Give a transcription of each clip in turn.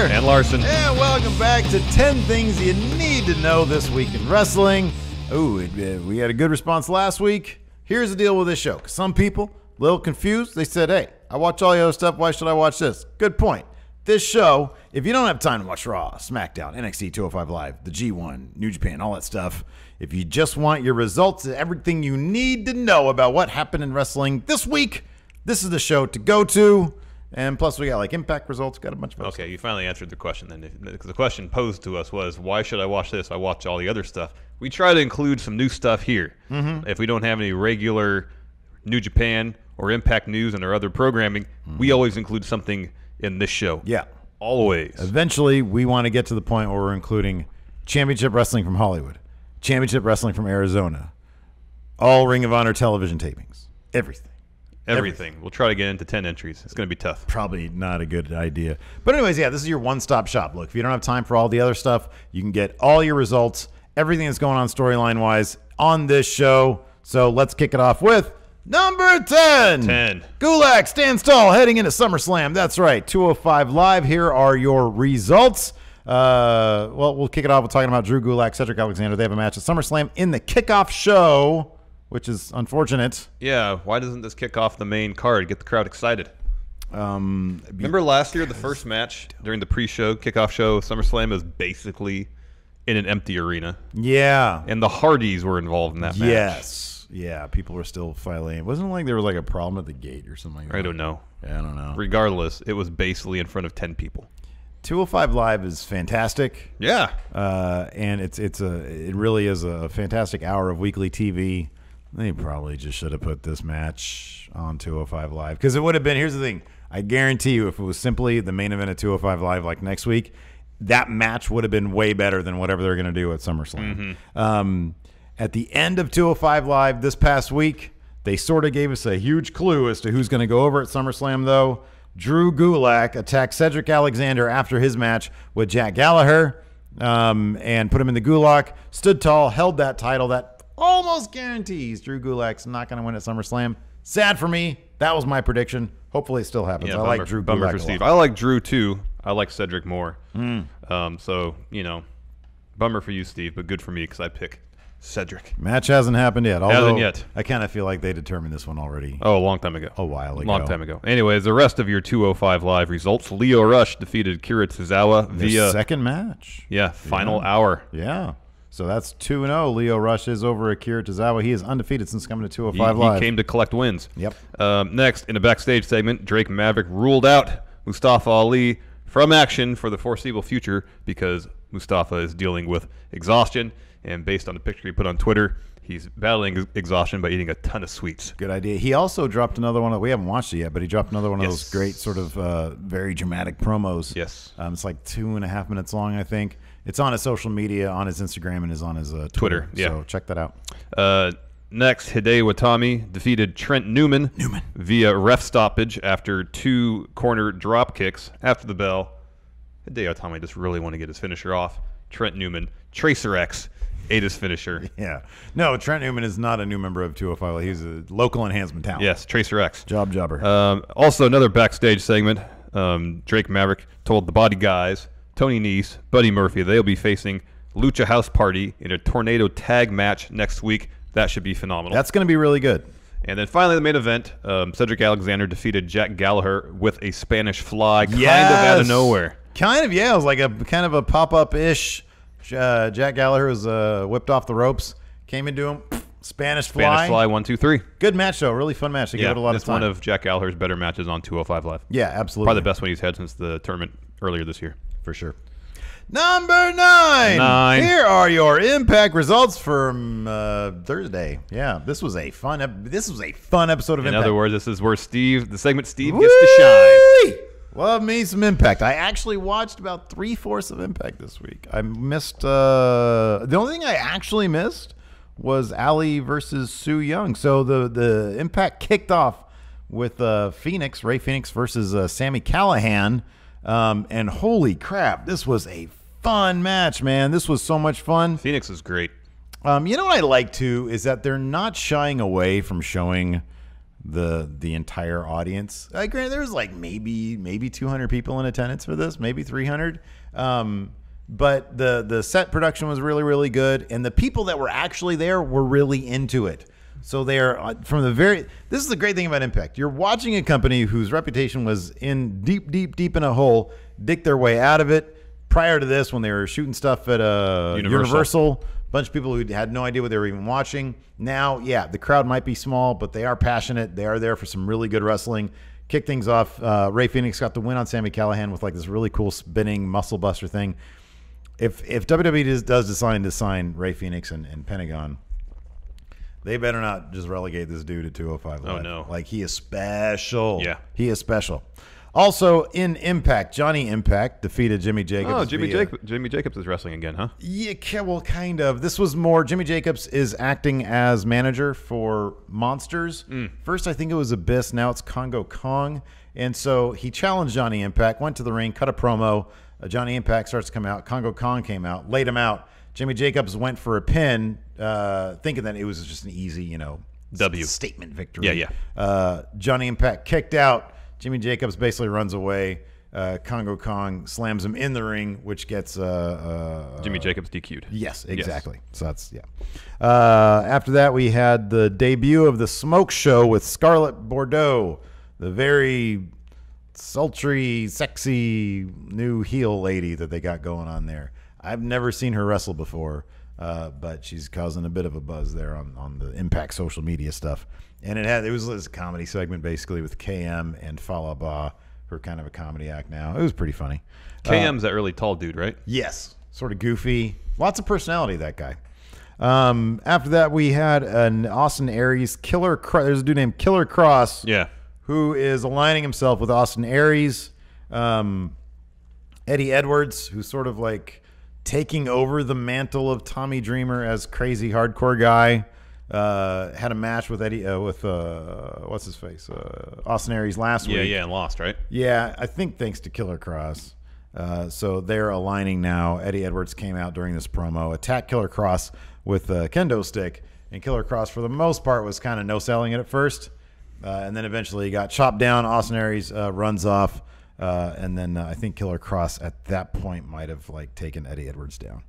here. And Larson. And welcome back to 10 Things You Need to Know This Week in Wrestling. Ooh, we had a good response last week. Here's the deal with this show. Some people, a little confused, they said, hey, I watch all the other stuff. Why should I watch this? Good point. This show, if you don't have time to watch Raw, SmackDown, NXT 205 Live, the G1, New Japan, all that stuff, if you just want your results and everything you need to know about what happened in wrestling this week, this is the show to go to. And plus, we got like Impact results, got a bunch of other stuff. You finally answered the question then. Because the question posed to us was, why should I watch this? I watch all the other stuff. We try to include some new stuff here. If we don't have any regular New Japan or Impact news and our other programming, we always include something in this show. Yeah. Always. Eventually, we want to get to the point where we're including Championship Wrestling from Hollywood, Championship Wrestling from Arizona, all Ring of Honor television tapings, everything. Everything. We'll try to get into 10 entries. It's going to be tough. Probably not a good idea. But anyways, yeah, this is your one-stop shop. Look, if you don't have time for all the other stuff, you can get all your results, everything that's going on storyline-wise on this show. So let's kick it off with number 10. 10. Gulak stands tall heading into SummerSlam. That's right, 205 Live. Here are your results. Well, we'll kick it off with talking about Drew Gulak, Cedric Alexander. They have a match at SummerSlam in the kickoff show, which is unfortunate. Yeah, why doesn't this kick off the main card? Get the crowd excited. Remember last year, the first match during the pre-show, kickoff show, SummerSlam was basically in an empty arena. Yeah. And the Hardys were involved in that match. Yes. Yeah, people were still filing. Wasn't it like there was like a problem at the gate or something like that? I don't know. Yeah, I don't know. Regardless, it was basically in front of 10 people. 205 Live is fantastic. Yeah. And it really is a fantastic hour of weekly TV. They probably just should have put this match on 205 Live. Because it would have been, here's the thing, I guarantee you if it was simply the main event at 205 Live like next week, that match would have been way better than whatever they're going to do at SummerSlam. At the end of 205 Live this past week, they sort of gave us a huge clue as to who's going to go over at SummerSlam, though. Drew Gulak attacked Cedric Alexander after his match with Jack Gallagher and put him in the Gulak, stood tall, held that title. That almost guarantees Drew Gulak's not going to win at SummerSlam. Sad for me. That was my prediction. Hopefully it still happens. Yeah, I like Drew bummer Gulak for a Steve. lot. I like Drew, too. I like Cedric more. So, you know, bummer for you, Steve, but good for me because I pick Cedric. Match hasn't happened yet. Hasn't yet. I kind of feel like they determined this one already. Oh, a long time ago. A while ago. Long time ago. Anyways, the rest of your 205 Live results. Lio Rush defeated Kira Tozawa via second match. Yeah, final hour. Yeah. So that's 2-0. Lio Rush is over Akira Tozawa. He is undefeated since coming to 205 Live. He came to collect wins. Yep. Next, in a backstage segment, Drake Maverick ruled out Mustafa Ali from action for the foreseeable future because Mustafa is dealing with exhaustion. And based on the picture he put on Twitter, he's battling exhaustion by eating a ton of sweets. Good idea. He also dropped another one. We haven't watched it yet, but he dropped another one of those great sort of very dramatic promos. Yes. It's like 2.5 minutes long, I think. It's on his social media, on his Instagram, and is on his Twitter. Yeah. So check that out. Next, Hideo Watami defeated Trent Newman via ref stoppage after 2 corner drop kicks. After the bell, Hideo Watami just really want to get his finisher off. Trent Newman, Tracer X, ate his finisher. Yeah. No, Trent Newman is not a new member of 205. He's a local enhancement talent. Yes, Tracer X. Jobber. Also, another backstage segment. Drake Maverick told the Body Guys, Tony Nese, Buddy Murphy, they'll be facing Lucha House Party in a tornado tag match next week. That should be phenomenal. That's going to be really good. And then finally, the main event, Cedric Alexander defeated Jack Gallagher with a Spanish fly kind of out of nowhere. Kind of, yeah. It was like a kind of a pop-up-ish. Jack Gallagher was whipped off the ropes, came into him, Spanish fly. Spanish fly, 1, 2, 3. Good match, though. Really fun match. They gave it a lot of time. It's one of Jack Gallagher's better matches on 205 Live. Yeah, absolutely. Probably the best one he's had since the tournament earlier this year. For sure. Number 9. Here are your Impact results from Thursday. Yeah, this was a fun episode of Impact. In other words, this is where the segment Steve gets to shine. Love me some Impact. I actually watched about 3/4 of Impact this week. I missed the only thing I actually missed was Ali versus Su Yung. So the Impact kicked off with Ray Phoenix versus Sami Callihan. And holy crap, this was a fun match, man. This was so much fun. Phoenix is great. You know what I like too is that they're not shying away from showing the entire audience. Granted, there was like maybe 200 people in attendance for this, maybe 300. But the set production was really, really good, and the people that were actually there were really into it. So they are from the very. This is the great thing about Impact. You're watching a company whose reputation was in deep in a hole, dig their way out of it. Prior to this, when they were shooting stuff at Universal, a bunch of people who had no idea what they were even watching. Now, yeah, the crowd might be small, but they are passionate. They are there for some really good wrestling. Kick things off. Ray Phoenix got the win on Sami Callihan with like this really cool spinning muscle buster thing. If WWE does decide to sign Ray Phoenix and Pentagon, they better not just relegate this dude to 205 Live. Oh, no. Like, he is special. Yeah. He is special. Also, in Impact, Johnny Impact defeated Jimmy Jacobs. Oh, Jimmy Jacobs is wrestling again, huh? Yeah, well, kind of. This was more, Jimmy Jacobs is acting as manager for Monsters. First, I think it was Abyss. Now it's Congo Kong. And so he challenged Johnny Impact, went to the ring, cut a promo. Johnny Impact starts to come out. Congo Kong came out, laid him out. Jimmy Jacobs went for a pin, thinking that it was just an easy, statement victory. Yeah. Johnny Impact kicked out. Jimmy Jacobs basically runs away. Congo Kong slams him in the ring, which gets Jimmy Jacobs DQ'd. Yes, exactly. Yes. So that's after that, we had the debut of the Smoke Show with Scarlett Bordeaux, the very sultry, sexy new heel lady that they got going on there. I've never seen her wrestle before, but she's causing a bit of a buzz there on the Impact social media stuff. And it was a comedy segment basically with KM and Falaba, who are kind of a comedy act now. It was pretty funny. KM's that really tall dude, right? Yes, sort of goofy, lots of personality. That guy. After that, we had an Austin Aries Killer. There's a dude named Killer Cross. Yeah. Who is aligning himself with Austin Aries, Eddie Edwards, who's sort of like taking over the mantle of Tommy Dreamer as crazy hardcore guy. Had a match with what's his face, Austin Aries last week. Yeah, and lost, right? Yeah, I think thanks to Killer Cross. So they're aligning now. Eddie Edwards came out during this promo, attacked Killer Cross with a kendo stick, and Killer Cross for the most part was kind of no-selling it at first. And then eventually he got chopped down. Austin Aries runs off. And then I think Killer Cross at that point might have like taken Eddie Edwards down.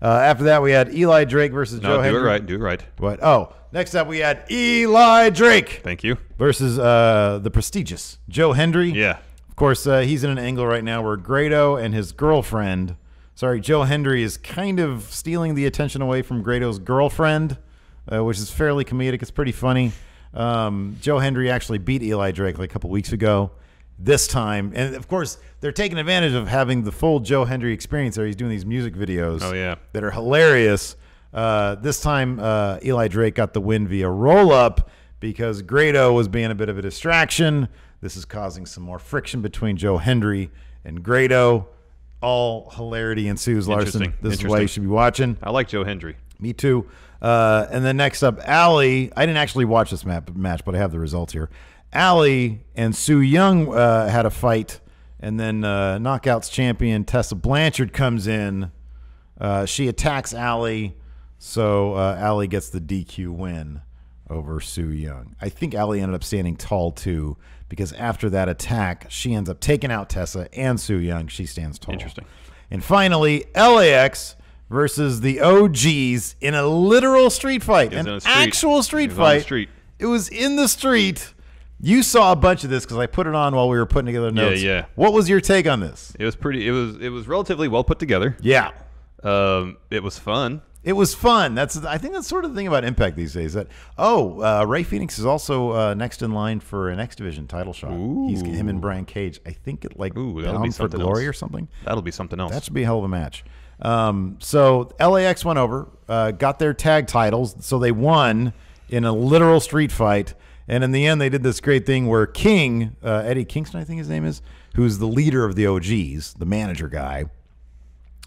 After that, we had Eli Drake versus Joe Hendry. Do it right. What? Oh, next up we had Eli Drake. Thank you. Versus the prestigious Joe Hendry. Yeah. Of course, he's in an angle right now where Grado and his girlfriend, Joe Hendry is kind of stealing the attention away from Grado's girlfriend, which is fairly comedic. It's pretty funny. Joe Hendry actually beat Eli Drake like a couple weeks ago. This time, and of course, they're taking advantage of having the full Joe Hendry experience there. He's doing these music videos that are hilarious. This time, Eli Drake got the win via roll-up because Grado was being a bit of a distraction. This is causing some more friction between Joe Hendry and Grado. All hilarity ensues, Larson. This is why you should be watching. I like Joe Hendry. Me too. And then next up, Allie. I didn't actually watch this match, but I have the results here. Allie and Su Yung had a fight, and then Knockouts champion Tessa Blanchard comes in. She attacks Allie, so Allie gets the DQ win over Su Yung. I think Allie ended up standing tall, too, because after that attack, she ends up taking out Tessa and Su Yung. She stands tall. Interesting. And finally, LAX versus the OGs in a literal street fight, an actual street fight. It was in the street. You saw a bunch of this because I put it on while we were putting together notes. Yeah. What was your take on this? It was pretty. It was relatively well put together. Yeah. It was fun. It was fun. I think that's sort of the thing about Impact these days. That Ray Phoenix is also next in line for an X Division title shot. Ooh. He's him and Brian Cage. I think it that'll be for Glory or something. That'll be something else. That should be a hell of a match. So LAX went over, got their tag titles, so they won in a literal street fight. And in the end, they did this great thing where King, Eddie Kingston, I think his name is, who's the leader of the OGs, the manager guy,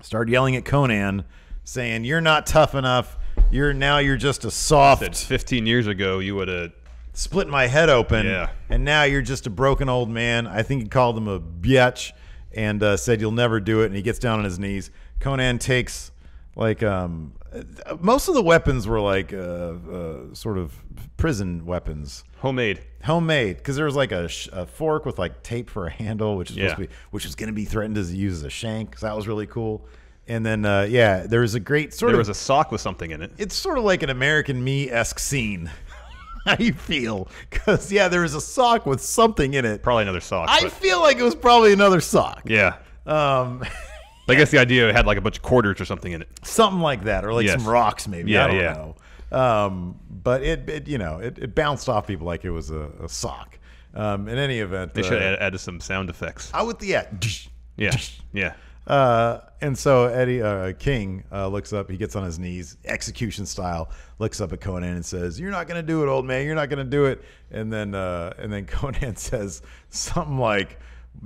started yelling at Conan, saying, "You're not tough enough. You're just a soft." Said 15 years ago, you would have split my head open. Yeah. And now you're just a broken old man. I think he called him a biatch and said, "You'll never do it." And he gets down on his knees. Conan takes Most of the weapons were like sort of prison weapons. Homemade, because there was like a fork with like tape for a handle, which was going to be threatened to use as a shank. So that was really cool. And then there was a great there was a sock with something in it. It's sort of like an American Me-esque scene. How do you feel? Because there was a sock with something in it. Probably another sock. I feel like it was probably another sock. Yeah. I guess the idea it had like a bunch of quarters or something in it. Something like that, or like some rocks maybe. I don't know. But it bounced off people like it was a sock. In any event, they should have added some sound effects. I would, yeah. And so Eddie King looks up. He gets on his knees, execution style. Looks up at Conan and says, "You're not gonna do it, old man. You're not gonna do it." And then Conan says something like,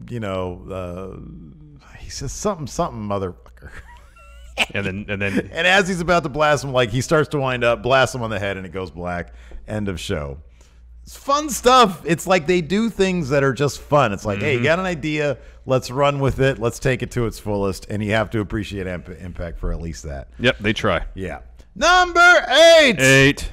he says something, motherfucker. and then and as he's about to blast him, like he starts to wind up, blasts him on the head, and it goes black. End of show. It's fun stuff. It's like they do things that are just fun. It's like, hey, you got an idea, let's run with it, let's take it to its fullest, and you have to appreciate Impact for at least that. Yep, they try. Yeah. Number 8.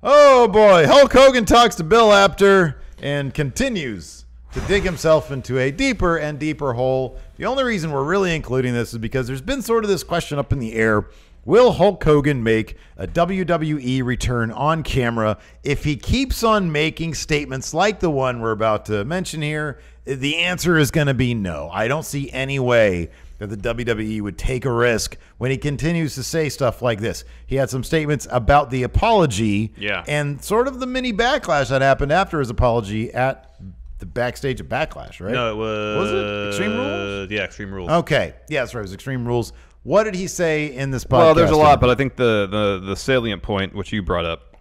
Oh boy, Hulk Hogan talks to Bill Apter and continues to dig himself into a deeper and deeper hole. The only reason we're really including this is because there's been sort of this question up in the air. Will Hulk Hogan make a WWE return on camera if he keeps on making statements like the one we're about to mention here? The answer is going to be no. I don't see any way that the WWE would take a risk when he continues to say stuff like this. He had some statements about the apology and sort of the mini backlash that happened after his apology at the backstage of Backlash, right? No, it was it Extreme Rules? Yeah, Extreme Rules. Okay. Yeah, that's right. It was Extreme Rules. What did he say in this podcast? Well, there's a lot, but I think the salient point, which you brought up,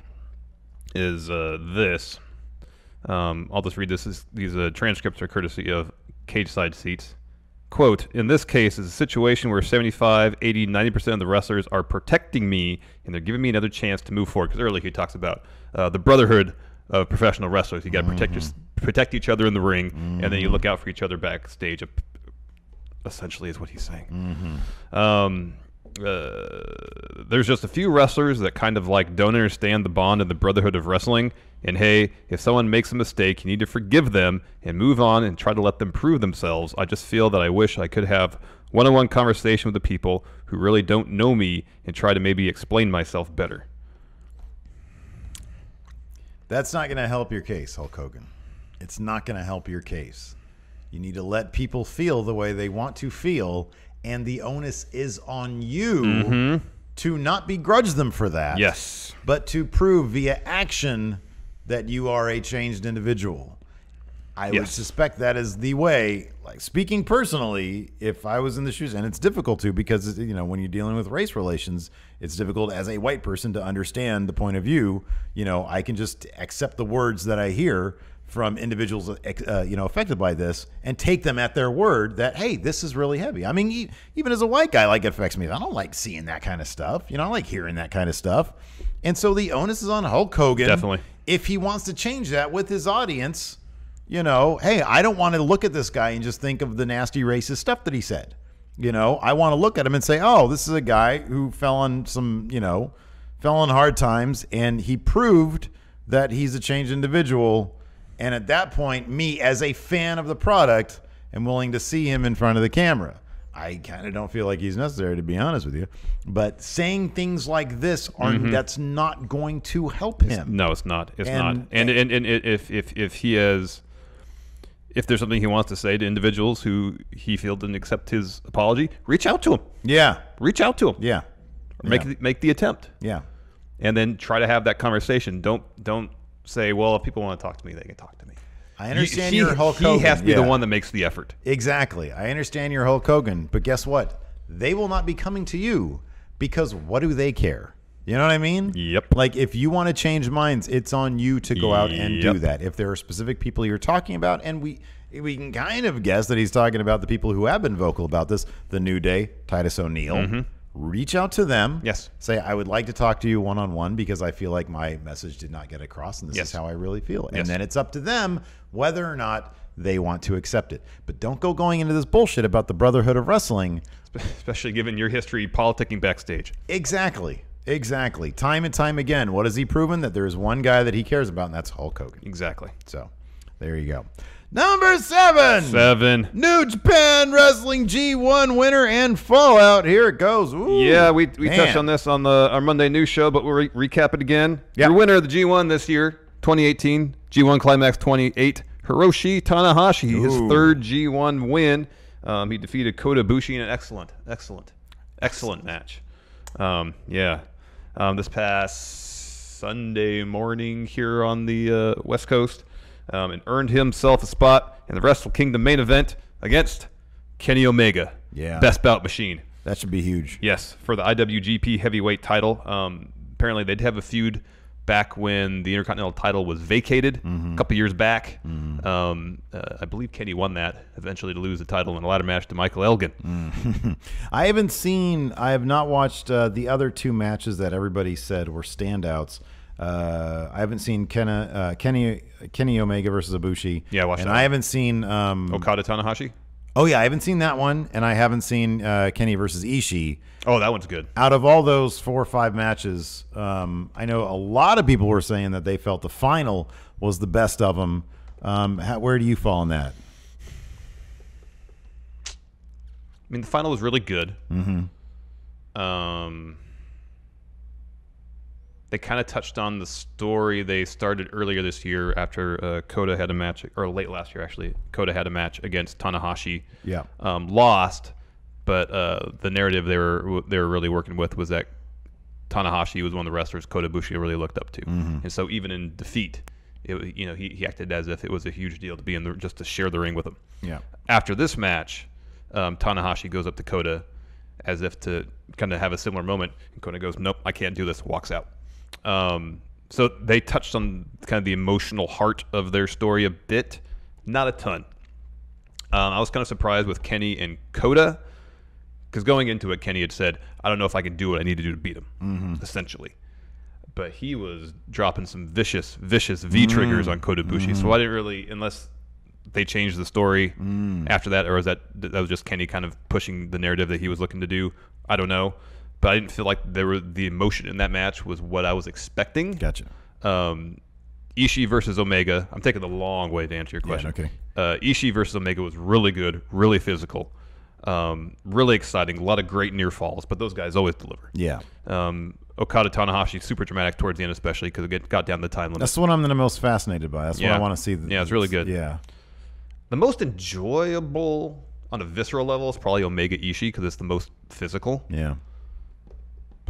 is this. I'll just read this. These transcripts are courtesy of Cage Side Seats. Quote, "In this case, it's a situation where 75, 80, 90% of the wrestlers are protecting me, and they're giving me another chance to move forward." Because earlier he talks about the brotherhood of professional wrestlers. You got to protect each other in the ring, and then you look out for each other backstage. Essentially, is what he's saying. There's just a few wrestlers that kind of like don't understand the bond and the brotherhood of wrestling. And hey, if someone makes a mistake, you need to forgive them and move on and try to let them prove themselves. I just feel that I wish I could have one-on-one conversation with the people who really don't know me and try to maybe explain myself better. That's not going to help your case, Hulk Hogan. It's not going to help your case. You need to let people feel the way they want to feel, and the onus is on you to not begrudge them for that. Yes. But to prove via action that you are a changed individual. I would suspect that is the way. Like, speaking personally, if I was in the shoes, and it's difficult to, because when you're dealing with race relations, it's difficult as a white person to understand the point of view. I can just accept the words that I hear from individuals affected by this and take them at their word that, hey, this is really heavy. I mean, even as a white guy, like, it affects me. I don't like seeing that kind of stuff. I like hearing that kind of stuff. And so the onus is on Hulk Hogan. Definitely. If he wants to change that with his audience, hey, I don't want to look at this guy and just think of the nasty racist stuff that he said. I want to look at him and say, oh, this is a guy who fell on hard times, and he proved that he's a changed individual. And at that point, me, as a fan of the product, am willing to see him in front of the camera. I kind of don't feel like he's necessary, to be honest with you. But saying things like this that's not going to help him. No, it's not. It's not. And if he has, if there's something he wants to say to individuals who he feels didn't accept his apology, reach out to him. Yeah. Reach out to him. Yeah. Or make the attempt. Yeah. And then try to have that conversation. Don't say, well, if people want to talk to me, they can talk to me. I understand you're Hulk Hogan. He has to be the one that makes the effort. Exactly. I understand you're Hulk Hogan, but guess what? They will not be coming to you, because what do they care? You know what I mean? Yep. Like, if you want to change minds, it's on you to go out and do that. If there are specific people you're talking about, and we can kind of guess that he's talking about the people who have been vocal about this: The New Day, Titus O'Neil, reach out to them. Yes. Say, I would like to talk to you one-on-one because I feel like my message did not get across, and this Yes. is how I really feel. And Yes. then it's up to them whether or not they want to accept it. But don't go going into this bullshit about the Brotherhood of Wrestling. Especially given your history politicking backstage. Exactly. Time and time again, what has he proven? That there is one guy that he cares about, and that's Hulk Hogan. Exactly. So, there you go. Number 7. New Japan Wrestling G1 winner and fallout. Here it goes. Ooh, yeah, we touched on this on our Monday news show, but we'll recap it again. Yep. Your winner of the G1 this year, 2018, G1 Climax 28, Hiroshi Tanahashi, his third G1 win. He defeated Kota Ibushi in an excellent match. This past Sunday morning here on the West Coast, and earned himself a spot in the Wrestle Kingdom main event against Kenny Omega. Yeah. Best bout machine. That should be huge. Yes, for the IWGP Heavyweight title. Apparently, they'd have a feud back when the Intercontinental title was vacated a couple years back. I believe Kenny won that, eventually to lose the title in a ladder match to Michael Elgin. I have not watched the other two matches that everybody said were standouts. I haven't seen Kenny Omega versus Ibushi. Yeah, I watched and that. I haven't seen Okada Tanahashi? Oh yeah, I haven't seen that one, and I haven't seen Kenny versus Ishii. Oh, that one's good. Out of all those 4 or 5 matches, I know a lot of people were saying that they felt the final was the best of them. Where do you fall on that? I mean, the final was really good. They kind of touched on the story they started earlier this year after Kota had a match, or late last year actually. Kota had a match against Tanahashi. Yeah. Lost, but the narrative they were really working with was that Tanahashi was one of the wrestlers Kota Ibushi really looked up to, and so even in defeat, he acted as if it was a huge deal to be just to share the ring with him. Yeah. After this match, Tanahashi goes up to Kota as if to kind of have a similar moment, and Kota goes, "Nope, I can't do this," walks out. So they touched on kind of the emotional heart of their story a bit, not a ton. I was kind of surprised with Kenny and Kota, because going into it, Kenny had said, "I don't know if I can do what I need to do to beat him," essentially. But he was dropping some vicious V triggers on Kota Ibushi. So I didn't really, unless they changed the story after that, or was that was just Kenny kind of pushing the narrative that he was looking to do. I don't know. But I didn't feel like the emotion in that match was what I was expecting. Gotcha. Ishii versus Omega. I'm taking the long way to answer your question. Yeah, okay. Ishii versus Omega was really good, really physical, really exciting. A lot of great near falls, but those guys always deliver. Yeah. Okada Tanahashi, super dramatic towards the end, especially because it got down the time limit. That's the one I'm the most fascinated by. That's what I want to see. Yeah, it's really good. Yeah. The most enjoyable on a visceral level is probably Omega Ishii because it's the most physical. Yeah.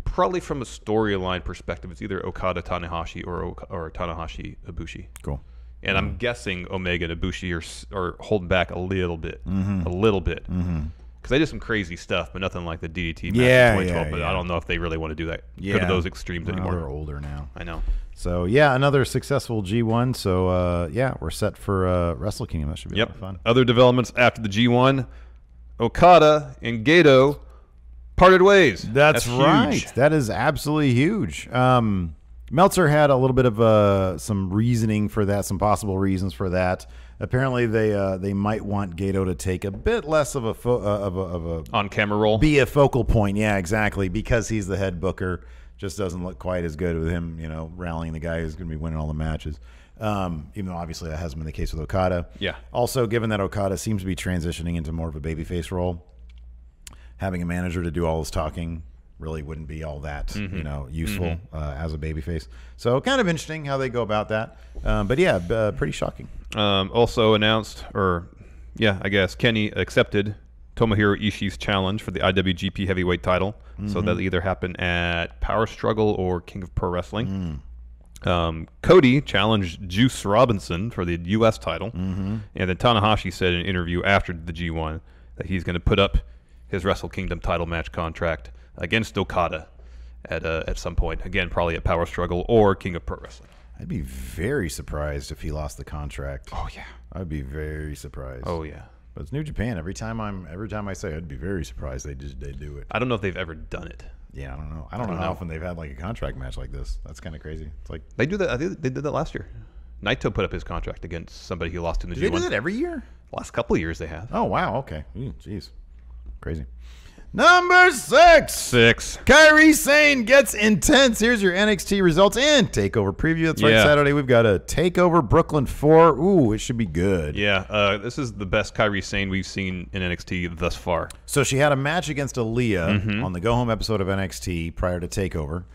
Probably from a storyline perspective, it's either Okada Tanahashi or Tanahashi Ibushi. Cool. And I'm guessing Omega and Ibushi are holding back a little bit, because they did some crazy stuff, but nothing like the DDT match in 2012. But I don't know if they really want to do that. Go to those extremes anymore. They're older now. I know. So yeah, another successful G1. So we're set for Wrestle Kingdom. That should be a lot of fun. Other developments after the G1, Okada and Gedo parted ways. That's right. Huge. That is absolutely huge. Meltzer had a little bit of some reasoning for that, some possible reasons for that. Apparently, they might want Gedo to take a bit less of a on camera role, be a focal point. Yeah, exactly, because he's the head booker. Just doesn't look quite as good with him, rallying the guy who's going to be winning all the matches. Even though obviously that hasn't been the case with Okada. Yeah. Also, given that Okada seems to be transitioning into more of a babyface role, having a manager to do all his talking really wouldn't be all that useful as a babyface. So kind of interesting how they go about that. But yeah, pretty shocking. Also announced, I guess Kenny accepted Tomohiro Ishii's challenge for the IWGP Heavyweight title. So that'll either happen at Power Struggle or King of Pro Wrestling. Cody challenged Juice Robinson for the U.S. title. And then Tanahashi said in an interview after the G1 that he's going to put up his Wrestle Kingdom title match contract against Okada at some point. Again, probably at Power Struggle or King of Pro Wrestling. I'd be very surprised if he lost the contract. Oh, yeah. I'd be very surprised. Oh, yeah. But it's New Japan. Every time I say I'd be very surprised they do it. I don't know if they've ever done it. Yeah, I don't know. I don't know how often they've had like a contract match like this. That's kind of crazy. It's like they do that. I think they did that last year. Naito put up his contract against somebody he lost in the G1. Do they do that every year? Last couple of years they have. Oh wow. Okay. Jeez. Crazy. Number 6. Kairi Sane gets intense. Here's your NXT results and TakeOver preview. That's right. Saturday we've got a TakeOver Brooklyn 4. Ooh, it should be good. Yeah. This is the best Kairi Sane we've seen in NXT thus far. So she had a match against Aaliyah on the Go Home episode of NXT prior to TakeOver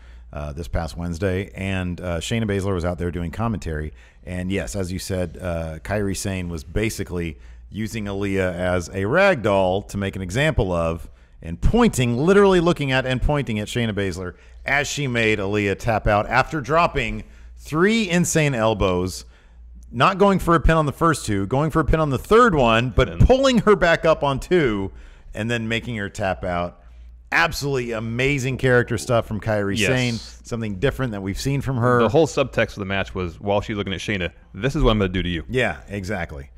this past Wednesday, and Shayna Baszler was out there doing commentary. And yes, as you said, Kairi Sane was basically using Aaliyah as a rag doll to make an example of, and literally looking at and pointing at Shayna Baszler as she made Aaliyah tap out after dropping 3 insane elbows, not going for a pin on the first 2, going for a pin on the third one, but pulling her back up on 2, and then making her tap out. Absolutely amazing character stuff from Kairi Sane. Something different that we've seen from her. The whole subtext of the match was, while she's looking at Shayna, this is what I'm going to do to you. Yeah, exactly.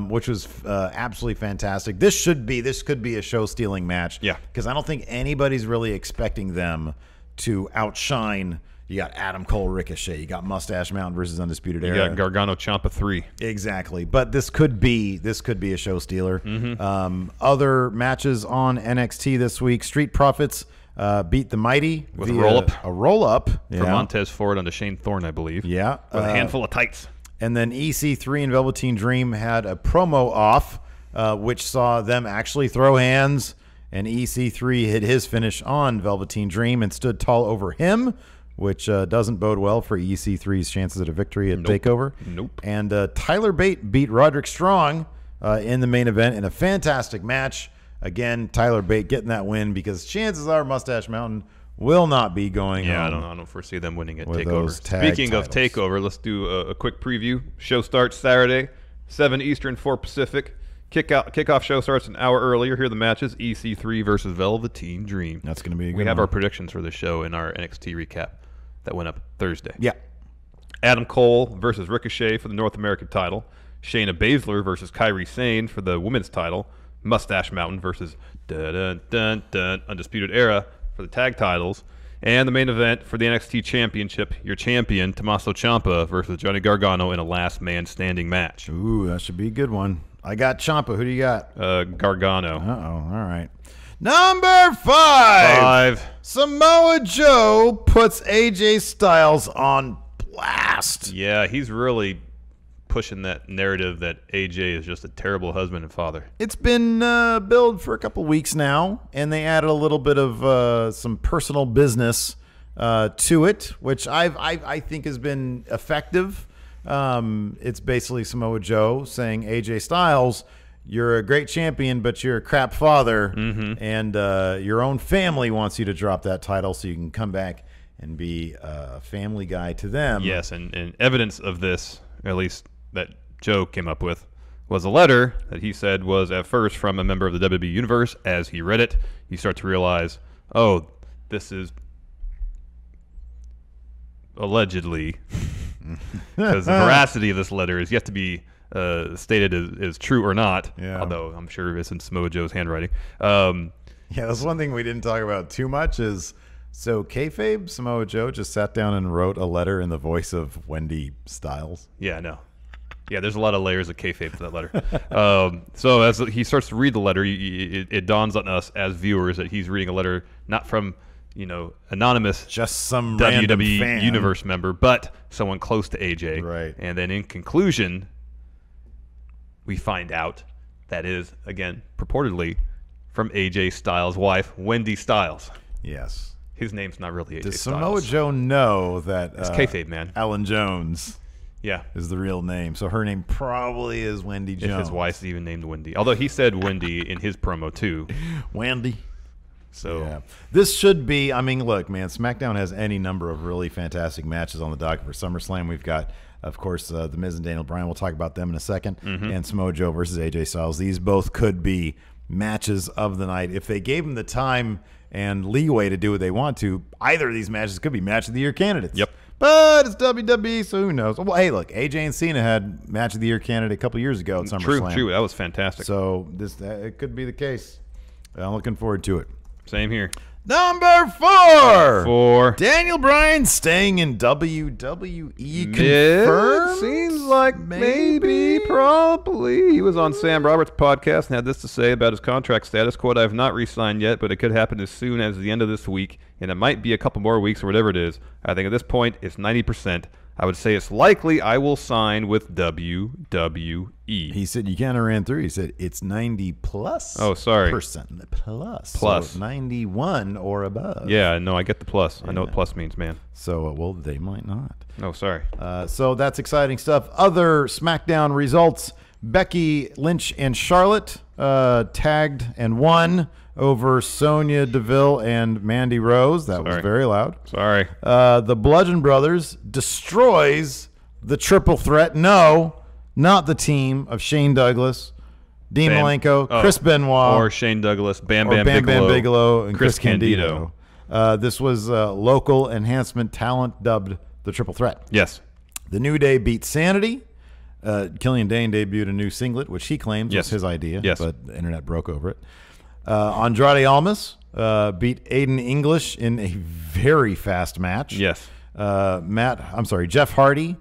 Which was absolutely fantastic. This could be a show-stealing match. Yeah. Because I don't think anybody's really expecting them to outshine. You got Adam Cole, Ricochet. You got Mustache Mountain versus Undisputed Era. You got Gargano Ciampa 3. Exactly. But this could be a show stealer. Other matches on NXT this week: Street Profits beat the Mighty with a roll-up. A roll-up. For Montez Ford onto Shane Thorne, I believe. Yeah. With a handful of tights. And then EC3 and Velveteen Dream had a promo off, which saw them actually throw hands. And EC3 hit his finish on Velveteen Dream and stood tall over him, which doesn't bode well for EC3's chances at a victory at TakeOver. Nope. And Tyler Bate beat Roderick Strong in the main event in a fantastic match. Again, Tyler Bate getting that win because chances are Mustache Mountain will not be going I home. don't foresee them winning at with TakeOver. those tag Speaking of titles. TakeOver, let's do a quick preview. Show starts Saturday, 7 Eastern, 4 Pacific. Kickoff show starts an hour earlier. Here are the matches: EC3 versus Velveteen Dream. That's going to be a good We have one. our predictions for the show in our NXT recap that went up Thursday. Yeah. Adam Cole versus Ricochet for the North American title. Shayna Baszler versus Kairi Sane for the women's title. Mustache Mountain versus Undisputed Era for the tag titles. And the main event for the NXT Championship, your champion, Tommaso Ciampa versus Johnny Gargano in a last man standing match. Ooh, that should be a good one. I got Ciampa. Who do you got? Gargano. Uh-oh. All right. Number 5. Samoa Joe puts AJ Styles on blast. Yeah, he's really pushing that narrative that AJ is just a terrible husband and father. It's been billed for a couple weeks now, and they added a little bit of some personal business to it, which I think has been effective. It's basically Samoa Joe saying, AJ Styles, you're a great champion, but you're a crap father, and your own family wants you to drop that title so you can come back and be a family guy to them. Yes, and evidence of this, at least that Joe came up with, was a letter that he said was at first from a member of the WWE Universe. As he read it, you start to realize, oh, this is allegedly, because the veracity of this letter is yet to be stated as true or not, although I'm sure it's in Samoa Joe's handwriting. Yeah, that's one thing we didn't talk about too much is, so kayfabe, Samoa Joe just sat down and wrote a letter in the voice of Wendy Styles. Yeah, no. Yeah, there's a lot of layers of kayfabe to that letter. So as he starts to read the letter, it dawns on us as viewers that he's reading a letter not from, anonymous, just some WWE fan. Universe member, but someone close to AJ. Right. And then in conclusion, we find out that is, again, purportedly from AJ Styles' wife, Wendy Styles. Yes. His name's not really AJ Does Styles. Samoa Joe know that It's kayfabe, man. Alan Jones Yeah. is the real name? So her name probably is Wendy Jones. If his wife's even named Wendy. Although he said Wendy in his promo, too. Wendy. So yeah. This should be, look, man, SmackDown has any number of really fantastic matches on the docket for SummerSlam. We've got, of course, The Miz and Daniel Bryan. We'll talk about them in a second. And Samoa Joe versus AJ Styles. These both could be matches of the night. If they gave them the time and leeway to do what they want to, either of these matches could be match of the year candidates. Yep. But it's WWE, so who knows? Well, hey, look, AJ and Cena had Match of the Year candidate a couple years ago at SummerSlam. True. That was fantastic. So it could be the case. I'm looking forward to it. Same here. Number 4. 4. Daniel Bryan staying in WWE. Confirmed? Seems like maybe, probably. He was on Sam Roberts' podcast and had this to say about his contract status. Quote, I have not re-signed yet, but it could happen as soon as the end of this week, and it might be a couple more weeks or whatever it is. I think at this point, it's 90%. I would say it's likely I will sign with WWE. He said you kind of ran through. He said it's 90 plus. Oh, sorry. Percent plus. Plus. So 91 or above. Yeah, no, I get the plus. I know what plus means, man. So, well, they might not. Oh, sorry. So that's exciting stuff. Other SmackDown results. Becky Lynch and Charlotte tagged and won over Sonya Deville and Mandy Rose. That was very loud. Sorry. The Bludgeon Brothers destroys the triple threat. No, not the team of Shane Douglas, Dean Malenko, Chris Benoit. Or Shane Douglas, Bam Bam Bigelow, and Chris Candido. This was local enhancement talent dubbed the triple threat. Yes. The New Day beat Sanity. Killian Dane debuted a new singlet, which he claims was his idea, but the internet broke over it. Andrade Almas beat Aiden English in a very fast match. Yes. Jeff Hardy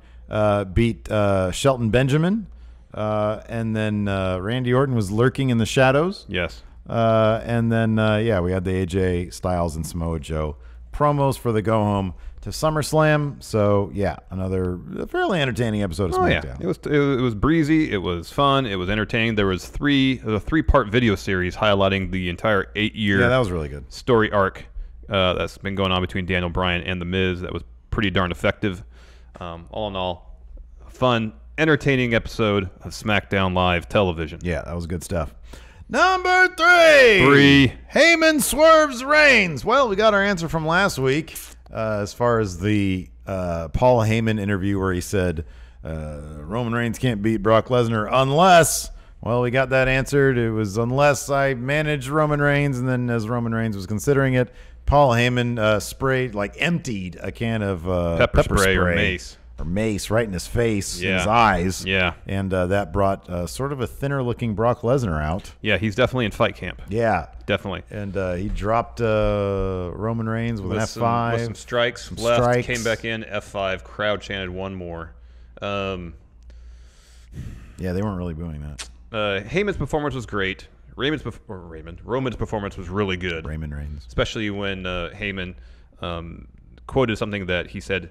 beat Shelton Benjamin. And then Randy Orton was lurking in the shadows. Yes. And then, we had the AJ Styles and Samoa Joe promos for the go-home to SummerSlam. So, another fairly entertaining episode of SmackDown. Yeah. It was breezy. It was fun. It was entertaining. There was a 3-part video series highlighting the entire 8-year that was really good story arc that's been going on between Daniel Bryan and The Miz. That was pretty darn effective. All in all, a fun, entertaining episode of SmackDown Live television. Yeah, that was good stuff. Number 3. Heyman swerves Reigns. Well, we got our answer from last week as far as the Paul Heyman interview where he said Roman Reigns can't beat Brock Lesnar unless, well, we got that answered. It was unless I managed Roman Reigns, and then as Roman Reigns was considering it, Paul Heyman emptied a can of pepper spray or mace. Or mace right in his face, in his eyes. Yeah. And that brought sort of a thinner-looking Brock Lesnar out. Yeah, he's definitely in fight camp. Yeah. Definitely. And he dropped Roman Reigns with an F5. With some strikes. Left, came back in, F5, crowd chanted one more. Yeah, they weren't really booing that. Heyman's performance was great. Roman's performance was really good. Raymond Reigns. Especially when Heyman quoted something that he said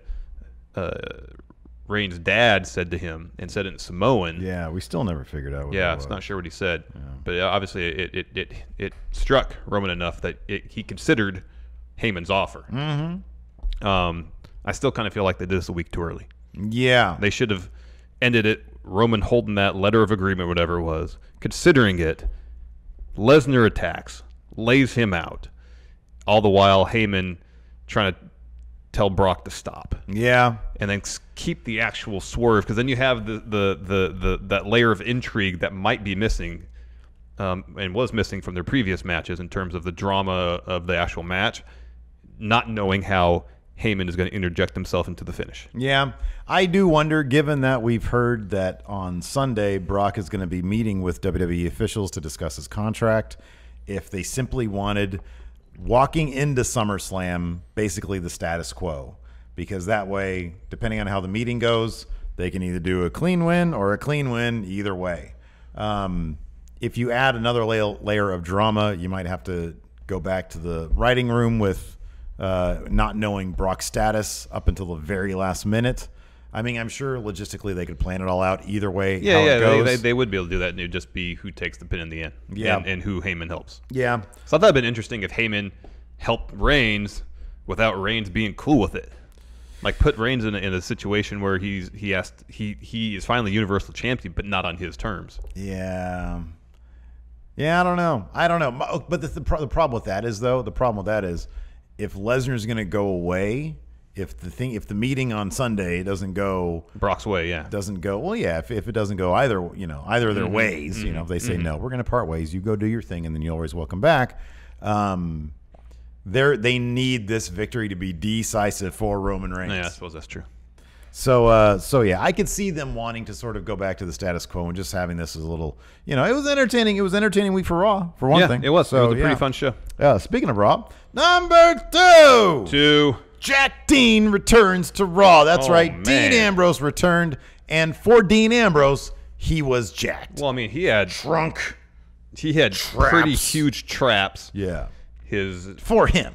Reigns' dad said to him, and said it in Samoan. Yeah, we still never figured out what it was. It's not sure what he said. Yeah. But obviously it struck Roman enough that he considered Heyman's offer. Mm-hmm. I still kind of feel like they did this a week too early. Yeah. They should have ended it, Roman holding that letter of agreement, whatever it was, considering it. Lesnar attacks, lays him out, all the while Heyman trying to tell Brock to stop. Yeah. And then keep the actual swerve, because then you have that layer of intrigue that might be missing, and was missing from their previous matches in terms of the drama of the actual match, not knowing how Heyman is going to interject himself into the finish. Yeah. I do wonder, given that we've heard that on Sunday Brock is going to be meeting with WWE officials to discuss his contract, if they simply wanted walking into SummerSlam basically the status quo, because that way, depending on how the meeting goes, they can either do a clean win or a clean win either way. If you add another layer of drama, you might have to go back to the writing room with not knowing Brock's status up until the very last minute. I mean, I'm sure logistically they could plan it all out either way. They would be able to do that, and it would just be who takes the pin in the end. Yeah. And who Heyman helps. Yeah. So I thought it'd been interesting if Heyman helped Reigns without Reigns being cool with it. Like, put Reigns in a situation where he is finally Universal Champion, but not on his terms. Yeah. Yeah, I don't know. But the problem with that is, if Lesnar's going to go away, if the meeting on Sunday doesn't go Brock's way, doesn't go well, if it doesn't go either of their ways, if they say no, we're going to part ways, you go do your thing, and then you're always welcome back. they need this victory to be decisive for Roman Reigns. Yeah, I suppose that's true. So yeah, I could see them wanting to sort of go back to the status quo and just having this as a little, it was entertaining. It was an entertaining week for Raw, for one thing. It was. So, It was a pretty fun show. Speaking of Raw, number 2. 2. Jack Dean returns to Raw. That's right. Man. Dean Ambrose returned, and for Dean Ambrose, he was jacked. Well, I mean, he had Drunk. He had Traps. pretty huge traps. Yeah. His For him.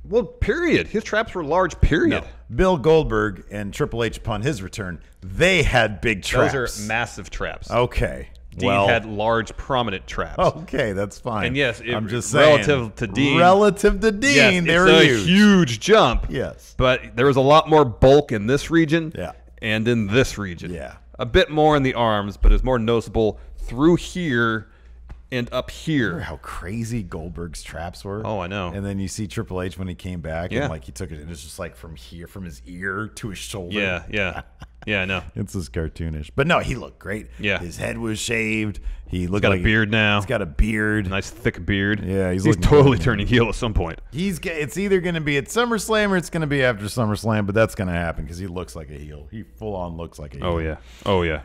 Well, period. His traps were large, period. No. Bill Goldberg and Triple H upon his return, they had big traps. Those are massive traps. Okay. Dean had large, prominent traps. Okay, that's fine. And yes, I'm just saying. relative to Dean, yes, they were it's a huge jump. Yes. But there was a lot more bulk in this region and in this region. Yeah. A bit more in the arms, but it's more noticeable through here and up here. Remember how crazy Goldberg's traps were? Oh, I know. And then you see Triple H when he came back, Yeah. and like he took it, and it's just like from here, from his ear to his shoulder. Yeah, I know. It's just cartoonish, but no, he looked great. Yeah. His head was shaved. He looked Got like a beard now. He's got a beard. Nice thick beard. Yeah, he's looking totally good. turning heel at some point. It's either going to be at SummerSlam or it's going to be after SummerSlam, but that's going to happen because he looks like a heel. He full on looks like a heel. Oh yeah.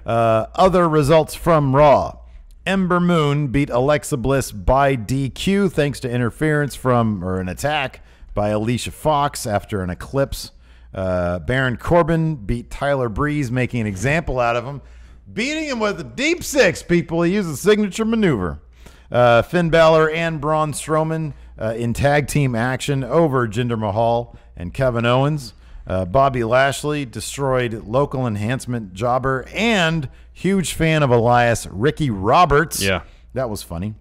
Other results from Raw. Ember Moon beat Alexa Bliss by DQ thanks to interference or an attack by Alicia Fox after an eclipse. Baron Corbin beat Tyler Breeze, making an example out of him, beating him with a deep six, people. He used a signature maneuver. Finn Balor and Braun Strowman in tag team action over Jinder Mahal and Kevin Owens. Bobby Lashley destroyed local enhancement jobber and huge fan of Elias, Ricky Roberts. Yeah. That was funny.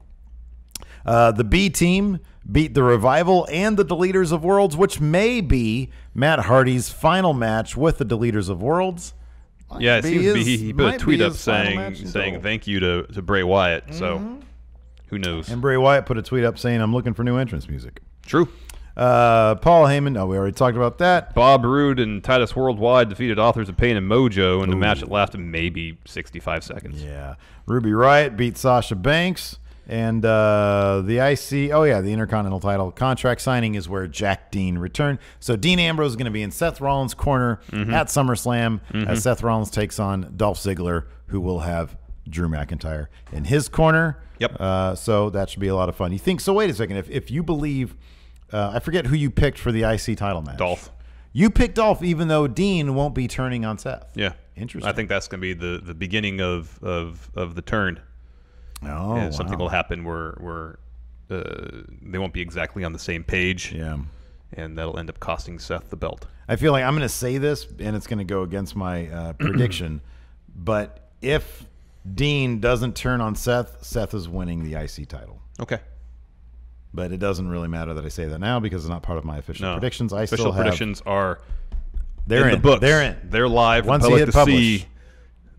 The B team beat the Revival and the Deleters of Worlds, which may be Matt Hardy's final match with the Deleters of Worlds. Yeah, it seems to be he put a tweet up saying thank you to Bray Wyatt. Mm-hmm. So who knows? And Bray Wyatt put a tweet up saying, I'm looking for new entrance music. True. Paul Heyman, we already talked about that. Bob Roode and Titus Worldwide defeated Authors of Pain and Mojo in a match that lasted maybe 65 seconds. Yeah. Ruby Riott beat Sasha Banks. And the the Intercontinental title contract signing is where Jack Dean returned. So Dean Ambrose is going to be in Seth Rollins' corner at SummerSlam as Seth Rollins takes on Dolph Ziggler, who will have Drew McIntyre in his corner. Yep. So that should be a lot of fun. You think so? Wait a second. If you believe, I forget who you picked for the IC title match. Dolph. You picked Dolph, even though Dean won't be turning on Seth. Yeah. Interesting. I think that's going to be the beginning of the turn. Oh, and something will happen where they won't be exactly on the same page. Yeah. And that'll end up costing Seth the belt. I feel like I'm going to say this, and it's going to go against my prediction. But if Dean doesn't turn on Seth, Seth is winning the IC title. Okay. But it doesn't really matter that I say that now because it's not part of my official predictions. Official predictions are they're in the books. They're in. They're live. Once the you public hit to publish, see.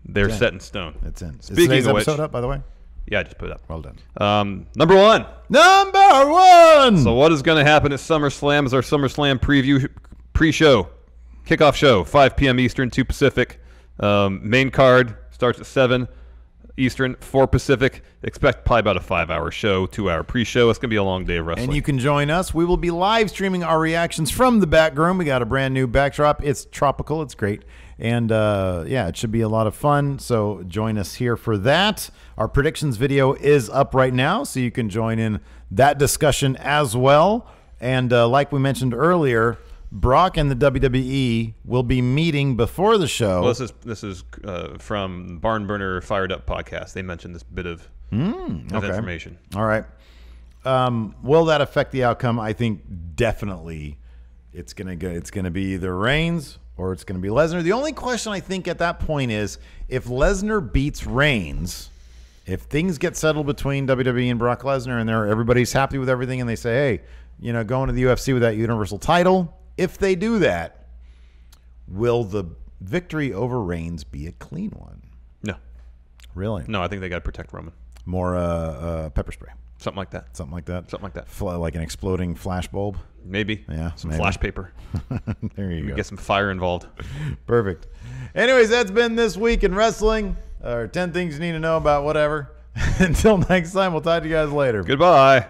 They're set in stone. It's in. Speaking is today's of which, episode up, by the way? Yeah, I just put it up. Well done. Number one. Number one. So what is going to happen at SummerSlam is our SummerSlam preview pre-show, kickoff show, 5 p.m. Eastern, 2 Pacific. Main card starts at 7 Eastern, 4 Pacific. Expect probably about a 5-hour show, 2-hour pre-show. It's going to be a long day of wrestling. And you can join us. We will be live streaming our reactions from the back room. We got a brand new backdrop. It's tropical. It's great. And, it should be a lot of fun. So join us here for that. Our predictions video is up right now, so you can join in that discussion as well. And like we mentioned earlier, Brock and the WWE will be meeting before the show. Well, this is from Barn Burner Fired Up podcast. They mentioned this bit of information. All right. Will that affect the outcome? I think definitely it's gonna be either Reigns or it's gonna be Lesnar. The only question I think at that point is if Lesnar beats Reigns, if things get settled between WWE and Brock Lesnar and everybody's happy with everything and they say, hey, going to the UFC with that Universal title, if they do that, will the victory over Reigns be a clean one? No. Really? No, I think they got to protect Roman. More pepper spray. Something like that. Something like that. Something like that. Like an exploding flash bulb. Maybe. Yeah. Some flash paper. There you go. Get some fire involved. Perfect. Anyways, that's been This Week in Wrestling. Or 10 things you need to know about whatever. Until next time, we'll talk to you guys later. Goodbye.